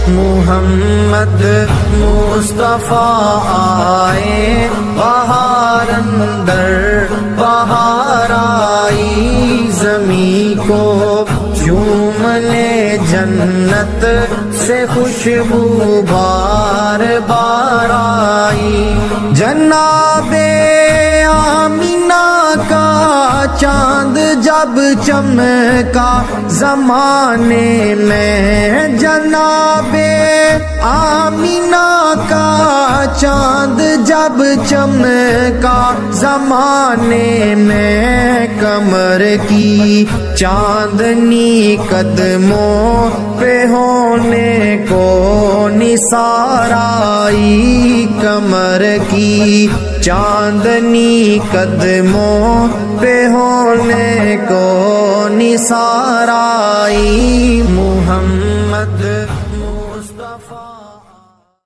محمد مصطفیٰ آئے، بہار اندر بہار آئی، زمین کو چوم لے جنت سے خوشبو بار بار آئی۔ جناب آمینہ کا چاند جب چمکا زمانے میں، جناب آمینہ کا چاند جب چمکا زمانے میں، کمر کی چاندنی قدموں پہ ہونے کو نثار آئی، کمر کی چاندنی قدموں پہ ہونے کو نثار آئی۔ محمد مصطفیٰ